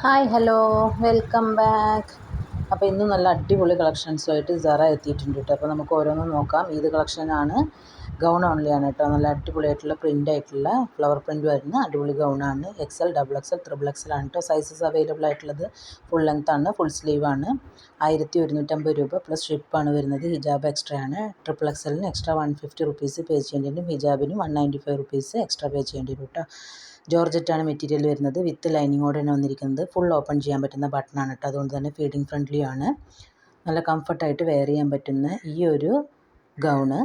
Hi hello welcome back. അപ്പോൾ ഇന്ന് നല്ല അടിപൊളി കളക്ഷൻസുമായിട്ട് സറ എത്തിയിട്ടുണ്ട് കേട്ടോ. അപ്പോൾ നമുക്ക് ഓരോന്നും നോക്കാം. ഇത് കളക്ഷനാണ്, ഗൗൺ ഓൺലിയാണ് കേട്ടോ. നല്ല അടിപൊളിയായിട്ടുള്ള പ്രിൻ്റ് ആയിട്ടുള്ള ഫ്ലവർ പ്രിൻ്റ് വരുന്ന അടിപൊളി ഗൗണാണ്. XL, XXL, XXL ആണ് കേട്ടോ. സൈസസ് അവൈലബിൾ ആയിട്ടുള്ളത് ഫുൾ ലെങ്ത് ആണ്, ഫുൾ സ്ലീവാണ്. 1150 രൂപ പ്ലസ് ഷിപ്പാണ് വരുന്നത്. ഹിജാബ് എക്സ്ട്രാ ആണ്. XXLന് എക്സ്ട്രാ 150 റുപ്പീസ് പേ ചെയ്യേണ്ടി വരും. ഹിജാബിന് 195 റുപ്പീസ് എക്സ്ട്രാ പേ ചെയ്യേണ്ടി വരും കേട്ടോ. ജോർജറ്റാണ് മെറ്റീരിയൽ വരുന്നത്. വിത്ത് ലൈനിങ്ങോടെ തന്നെ വന്നിരിക്കുന്നത്. ഫുൾ ഓപ്പൺ ചെയ്യാൻ പറ്റുന്ന ബട്ടണാണ് കേട്ടോ. അതുകൊണ്ട് തന്നെ ഫീഡിങ് ഫ്രണ്ട്ലി ആണ്. നല്ല കംഫർട്ടായിട്ട് വെയർ ചെയ്യാൻ പറ്റുന്ന ഈ ഒരു ഗൗണ്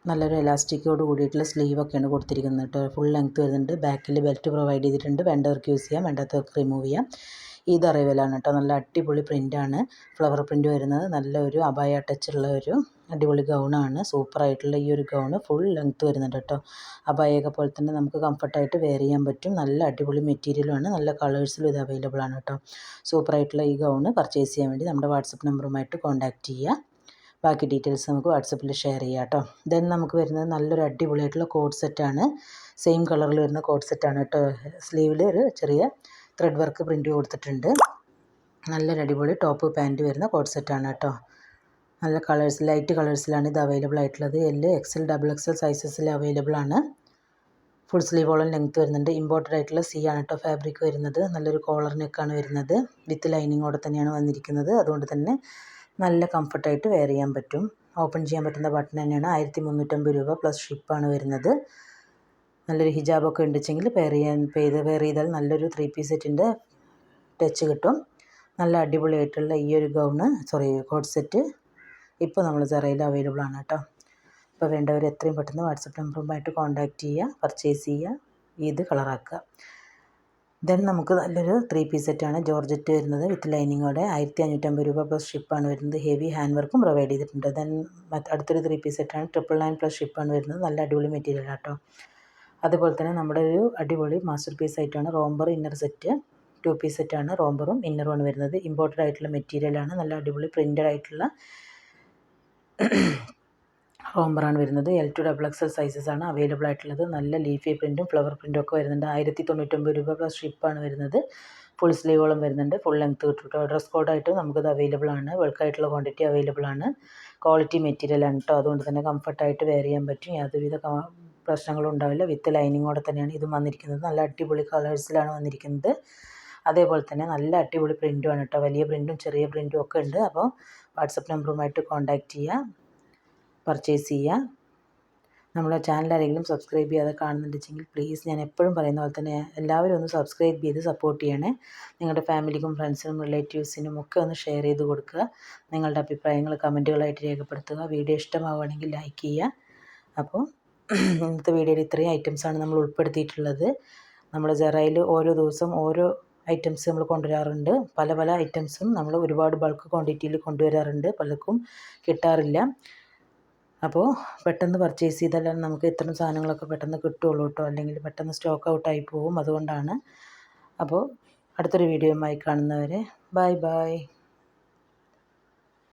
നല്ലൊരു എലാസ്റ്റിക്കോട് കൂടിയിട്ടുള്ള സ്ലീവൊക്കെയാണ് കൊടുത്തിരിക്കുന്നത് കേട്ടോ. ഫുൾ ലെങ്ത്ത് വരുന്നുണ്ട്. ബാക്കിൽ ബെൽറ്റ് പ്രൊവൈഡ് ചെയ്തിട്ടുണ്ട്. വേണ്ടവർക്ക് യൂസ് ചെയ്യാം, വേണ്ടാത്തവർക്ക് റിമൂവ് ചെയ്യാം. ഇത് അറൈവലാണ് കേട്ടോ. നല്ല അടിപൊളി പ്രിൻ്റാണ്, ഫ്ലവർ പ്രിൻ്റ് വരുന്നത്. നല്ലൊരു അബായ ടച്ചുള്ള ഒരു അടിപൊളി ഗൗണാണ്. സൂപ്പറായിട്ടുള്ള ഈ ഒരു ഗൗണ് ഫുൾ ലെങ്ത്ത് വരുന്നുണ്ട് കേട്ടോ. അബായൊക്കെ പോലെ തന്നെ നമുക്ക് കംഫർട്ടായിട്ട് വെയർ ചെയ്യാൻ പറ്റും. നല്ല അടിപൊളി മെറ്റീരിയലുമാണ്. നല്ല കളേഴ്സിലും ഇത് അവൈലബിൾ ആണ് കേട്ടോ. സൂപ്പറായിട്ടുള്ള ഈ ഗൗണ് പർച്ചേസ് ചെയ്യാൻ വേണ്ടി നമ്മുടെ വാട്സപ്പ് നമ്പറുമായിട്ട് കോൺടാക്റ്റ് ചെയ്യുക. ബാക്കി ഡീറ്റെയിൽസ് നമുക്ക് വാട്സപ്പിൽ ഷെയർ ചെയ്യാം കേട്ടോ. ദെൻ നമുക്ക് വരുന്നത് നല്ലൊരു അടിപൊളിയായിട്ടുള്ള കോഡ് സെറ്റാണ്. സെയിം കളറിൽ വരുന്ന കോഡ് സെറ്റാണ് കേട്ടോ. സ്ലീവിൽ ഒരു ചെറിയ ത്രെഡ് വർക്ക് പ്രിൻ്റ് കൊടുത്തിട്ടുണ്ട്. നല്ലൊരു അടിപൊളി ടോപ്പ് പാൻറ്റ് വരുന്ന കോഡ് സെറ്റാണ് കേട്ടോ. നല്ല കളേഴ്സ്, ലൈറ്റ് കളേഴ്സിലാണ് ഇത് അവൈലബിൾ ആയിട്ടുള്ളത്. L, XL, XXL സൈസസിൽ അവൈലബിൾ ആണ്. ഫുൾ സ്ലീവോളം ലെങ്ത്ത് വരുന്നുണ്ട്. ഇമ്പോർട്ടഡ് ആയിട്ടുള്ള സി ആണ് കേട്ടോ ഫാബ്രിക് വരുന്നത്. നല്ലൊരു കോളർ നെക്കാണ് വരുന്നത്. വിത്ത് ലൈനിങ്ങോടെ തന്നെയാണ് വന്നിരിക്കുന്നത്. അതുകൊണ്ട് തന്നെ നല്ല കംഫർട്ടായിട്ട് വെയർ ചെയ്യാൻ പറ്റും. ഓപ്പൺ ചെയ്യാൻ പറ്റുന്ന ബട്ടൺ തന്നെയാണ്. 1350 രൂപ പ്ലസ് ഷിപ്പാണ് വരുന്നത്. നല്ലൊരു ഹിജാബൊക്കെ ഉണ്ടെച്ചെങ്കിൽ വെയർ ചെയ്താൽ നല്ലൊരു 3 പീസ് സെറ്റിൻ്റെ ടച്ച് കിട്ടും. നല്ല അടിപൊളിയായിട്ടുള്ള ഈ ഒരു കോഡ് സെറ്റ് ഇപ്പോൾ നമ്മൾ സറയിൽ അവൈലബിൾ ആണ് കേട്ടോ. അപ്പോൾ വേണ്ടവർ എത്രയും പെട്ടെന്ന് വാട്സപ്പ് നമ്പറുമായിട്ട് കോൺടാക്റ്റ് ചെയ്യുക, പർച്ചേസ് ചെയ്യുക, ഇത് കളറാക്കുക. ദെൻ നമുക്ക് നല്ലൊരു 3 പീസ് സെറ്റാണ് ജോർജറ്റ് വരുന്നത്. വിത്ത് ലൈനിങ്ങോടെ 1550 രൂപ പ്ലസ് ഷിപ്പാണ് വരുന്നത്. ഹെവി ഹാൻഡ് വർക്കും പ്രൊവൈഡ് ചെയ്തിട്ടുണ്ട്. ദെൻ അടുത്തൊരു 3 പീസ് സെറ്റാണ് 999 പ്ലസ് ഷിപ്പാണ് വരുന്നത്. നല്ല അടിപൊളി മെറ്റീരിയൽ കേട്ടോ. അതുപോലെ തന്നെ നമ്മുടെ ഒരു അടിപൊളി മാസ്റ്റർ പീസ് ആയിട്ടാണ് റോംബർ ഇന്നർ സെറ്റ്. 2 പീസ് സെറ്റാണ്. റോംബറും ഇന്നറുമാണ് വരുന്നത്. ഇമ്പോർട്ടഡ് ആയിട്ടുള്ള മെറ്റീരിയലാണ്. നല്ല അടിപൊളി പ്രിൻ്റഡ് ആയിട്ടുള്ള റോംബറാണ് വരുന്നത്. L to XXL സൈസസ് ആണ് അവൈലബിൾ ആയിട്ടുള്ളത്. നല്ല ലീഫി പ്രിൻറ്റും ഫ്ലവർ പ്രിൻറ്റും ഒക്കെ വരുന്നുണ്ട്. 1099 രൂപ പ്ലസ് ഷിപ്പാണ് വരുന്നത്. ഫുൾ സ്ലീവോളം വരുന്നുണ്ട്. ഫുൾ ലെങ്ത്ത് കിട്ടും. ഡ്രസ് കോഡായിട്ടും നമുക്കത് അവൈലബിൾ ആണ്. ബൾക്കായിട്ടുള്ള ക്വാണ്ടിറ്റി അവൈലബിൾ ആണ്. ക്വാളിറ്റി മെറ്റീരിയലാണ് കേട്ടോ. അതുകൊണ്ട് തന്നെ കംഫർട്ടായിട്ട് വെയർ ചെയ്യാൻ പറ്റും. യാതൊരുവിധ പ്രശ്നങ്ങളും ഉണ്ടാവില്ല. വിത്ത് ലൈനിങ്ങോടെ തന്നെയാണ് ഇതും വന്നിരിക്കുന്നത്. നല്ല അടിപൊളി കളേഴ്സിലാണ് വന്നിരിക്കുന്നത്. അതേപോലെ തന്നെ നല്ല അടിപൊളി പ്രിൻറ്റുമാണ് കേട്ടോ. വലിയ പ്രിൻറ്റും ചെറിയ പ്രിൻറ്റും ഒക്കെ ഉണ്ട്. അപ്പോൾ വാട്സപ്പ് നമ്പറുമായിട്ട് കോൺടാക്റ്റ് ചെയ്യുക, പർച്ചേസ് ചെയ്യുക. നമ്മുടെ ചാനൽ ആരെങ്കിലും സബ്സ്ക്രൈബ് ചെയ്യാതെ കാണുന്നുണ്ടെങ്കിൽ പ്ലീസ്, ഞാൻ എപ്പോഴും പറയുന്ന പോലെ തന്നെ എല്ലാവരും ഒന്ന് സബ്സ്ക്രൈബ് ചെയ്ത് സപ്പോർട്ട് ചെയ്യണേ. നിങ്ങളുടെ ഫാമിലിക്കും ഫ്രണ്ട്സിനും റിലേറ്റീവ്സിനും ഒക്കെ ഒന്ന് ഷെയർ ചെയ്ത് കൊടുക്കുക. നിങ്ങളുടെ അഭിപ്രായങ്ങൾ കമൻറ്റുകളായിട്ട് രേഖപ്പെടുത്തുക. വീഡിയോ ഇഷ്ടമാവുകയാണെങ്കിൽ ലൈക്ക് ചെയ്യുക. അപ്പോൾ ഇന്നത്തെ വീഡിയോയിൽ ഇത്രയും ഐറ്റംസാണ് നമ്മൾ ഉൾപ്പെടുത്തിയിട്ടുള്ളത്. നമ്മൾ സറയിൽ ഓരോ ദിവസം ഓരോ ഐറ്റംസ് നമ്മൾ കൊണ്ടുവരാറുണ്ട്. പല പല ഐറ്റംസും നമ്മൾ ഒരുപാട് ബൾക്ക് ക്വാണ്ടിറ്റിയിൽ കൊണ്ടുവരാറുണ്ട്. പലർക്കും കിട്ടാറില്ല. അപ്പോൾ പെട്ടെന്ന് പർച്ചേസ് ചെയ്താലാണ് നമുക്ക് ഇത്തരം സാധനങ്ങളൊക്കെ പെട്ടെന്ന് കിട്ടുകയുള്ളൂ കേട്ടോ. അല്ലെങ്കിൽ പെട്ടെന്ന് സ്റ്റോക്ക് ഔട്ടായി പോകും. അതുകൊണ്ടാണ്. അപ്പോൾ അടുത്തൊരു വീഡിയോയുമായി കാണുന്നവരെ ബൈ ബൈ.